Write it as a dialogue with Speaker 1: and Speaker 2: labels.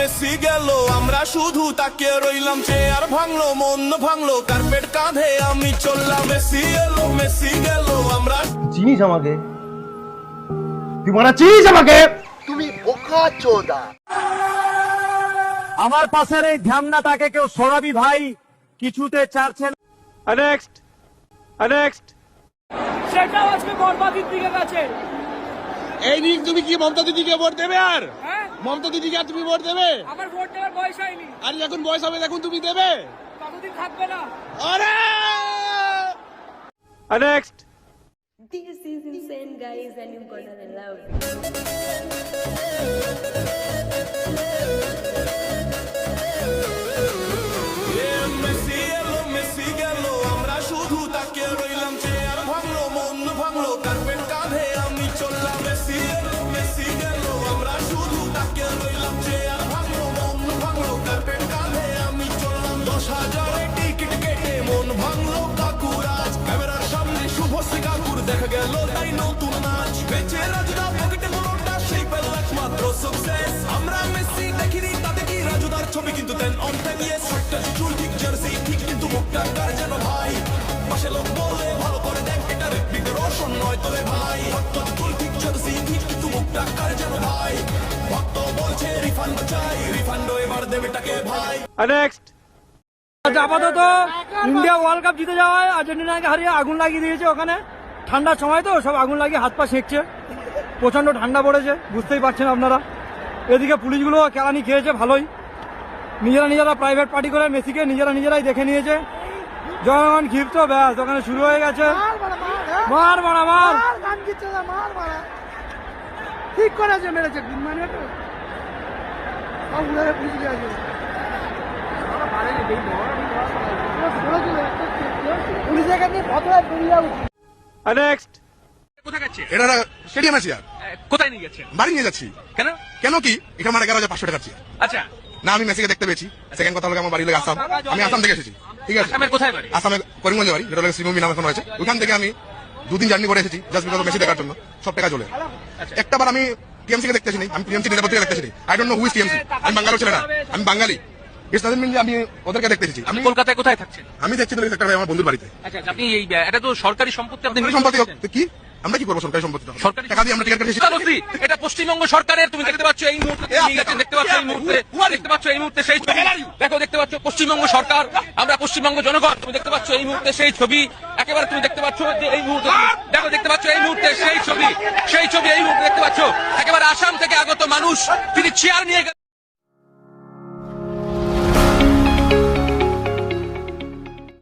Speaker 1: Messi গেল আমরা শুধু তাকে রইলাম, চেয়ার ভাঙলো মন ভাঙলো কার্পেট কাঁধে আমি চললাম। মেসি গেল আমরা
Speaker 2: চিনিস আমাকে? তুই মারা চিনিস আমাকে?
Speaker 3: তুমি বোকা চোদা।
Speaker 2: আমার পাশের এই ধ্যামনা তাকে কেউ সরাবি ভাই কিছুতে চাচ্ছেন। নেক্সট
Speaker 4: সেটাও আজকে বরবাদির দিকে গেছে।
Speaker 5: এই নিয়ে তুমি কি মমতা দিদিকে ভোট দেবে? আর
Speaker 4: হ্যাঁ,
Speaker 5: মমতা দিদিকে আর তুমি ভোট দেবে?
Speaker 4: আমার ভোট দেওয়ার বয়স হয়নি।
Speaker 5: আর যখন বয়স হবে তখন তুমি দেবে?
Speaker 4: কতদিন থাকবে না।
Speaker 5: আরে
Speaker 2: next
Speaker 6: This is insane, guys, and you're gonna love
Speaker 1: Messi গেল আমরা শুধু তাকে রইলাম, চেয়ার ভাঙলো মন ভাঙলো কার্পেট কাঁধে আমি চললাম। মেসি গেল আমরা শুধু তাকে রইলাম, চেয়ার ভাঙলো মন ভাঙলো কার্পেট কাঁধে আমি চললাম। 10,000 টিকিট কেটে মন ভাঙলো কাকুর, আজ ক্যামেরার সামনে শুভশ্রী কাকুর দেখা গেল তাই নতুন নাচ। বেঁচে রাজুদা পকেটে বড়টা সেই পেল একমাত্র সাকসেস। আমরা মেসি দেখিনি তাতে কি রাজুদার ছবি কিন্তু দেন অন টাইম একটা চুল ঠিক জার্সি ঠিক কিন্তু মুখটা কার যেন ভাই। পাশে লোক বলে ভালো করে দেখ এটা ঋত্বিক রোশন নয় তোরে ভাই। ভক্ত চুল ঠিক জার্সি ঠিক কিন্তু মুখটা কার যেন ভাই। ভক্ত বলছে রিফান্ড চাই, রিফান্ড এবার দেবে টাকে ভাই।
Speaker 2: নেক্সট আপাতত ইন্ডিয়া ওয়ার্ল্ড কাপ জিতে যাওয়ায় আর্জেন্টিনাকে হারিয়ে আগুন লাগিয়ে দিয়েছে ওখানে। ঠান্ডার সময় তো সব আগুন লাগিয়ে হাত পা সেঁকছে, প্রচন্ড ঠান্ডা পড়েছে বুঝতেই পারছেন আপনারা। এদিকে পুলিশগুলো কেলানি খেয়েছে ভালোই, নিজেরা প্রাইভেট পার্টি করে মেসিকে নিজেরাই দেখে নিয়েছে। জনগণ ক্ষিপ্ত, ব্যাস ওখানে শুরু হয়ে গেছে মার
Speaker 4: ঠিক করেছে, মেরেছে মানে পুলিশের কাছে ভদ্রায় বেরিয়ে উচিত।
Speaker 2: নেক্সট
Speaker 7: কোথায় যাচ্ছে?
Speaker 8: এটা স্টেডিয়াম আছে আর
Speaker 7: কোথায় নিয়ে যাচ্ছেন?
Speaker 8: বাড়ি নিয়ে যাচ্ছি।
Speaker 7: কেন?
Speaker 8: কেন কি এটা আমার 11,500 টাকা চেয়ার।
Speaker 7: আচ্ছা,
Speaker 8: না আমি মেসিকে দেখতে পেয়েছি। সেকেন্ড কথা হলো আমার বাড়ি লাগে আসাম, আমি আসাম থেকে এসেছি। ঠিক আছে,
Speaker 7: আসামের কোথায় বাড়ি?
Speaker 8: আসামে করিমগঞ্জে বাড়ি, যেটা শ্রীভূমি নাম এখন রয়েছে। ওইখান থেকে আমি 2 দিন জার্নি করে এসেছি জাস্ট বিকজ মেসি দেখার জন্য। সব টাকা চলে একটা বার আমি টিএমসি কে দেখতেছি, আমি টিএমসি নিরাপত্তা দেখতেছি। I don't know who is TMC. আমি বাঙালি ছেলে না, আমি বাঙালি। ইটস নাথিং মিন যে আমি ওদেরকে দেখতে এসেছি।
Speaker 7: আপনি কলকাতায় কোথায় থাকছেন?
Speaker 8: আমি দেখছি তো সেক্টর আমার বন্ধুর বাড়িতে।
Speaker 7: আচ্ছা, আপনি এই এটা তো সরকারি সম্পত্তি, আপনি
Speaker 8: সম্পত্তি কি আমরা কি করবো? সরকারি সম্পত্তি
Speaker 7: সরকারি
Speaker 8: টাকা দিয়ে আমরা টিকিট কেটেছি।
Speaker 7: এটা পশ্চিমবঙ্গ সরকারের। তুমি দেখতে পাচ্ছ এই মুহূর্তে, দেখতে পাচ্ছ এই মুহূর্তে সেই ছবি। দেখো, দেখতে পাচ্ছ পশ্চিমবঙ্গ সরকার, আমরা পশ্চিমবঙ্গ জনগণ। তুমি দেখতে পাচ্ছ এই মুহূর্তে সেই ছবি একেবারে। তুমি দেখতে পাচ্ছ যে এই মুহূর্তে দেখো, দেখতে পাচ্ছ এই মুহূর্তে সেই ছবি এই মুহূর্তে দেখতে পাচ্ছ একেবারে আসাম থেকে আগত মানুষ, তিনি চেয়ার নিয়ে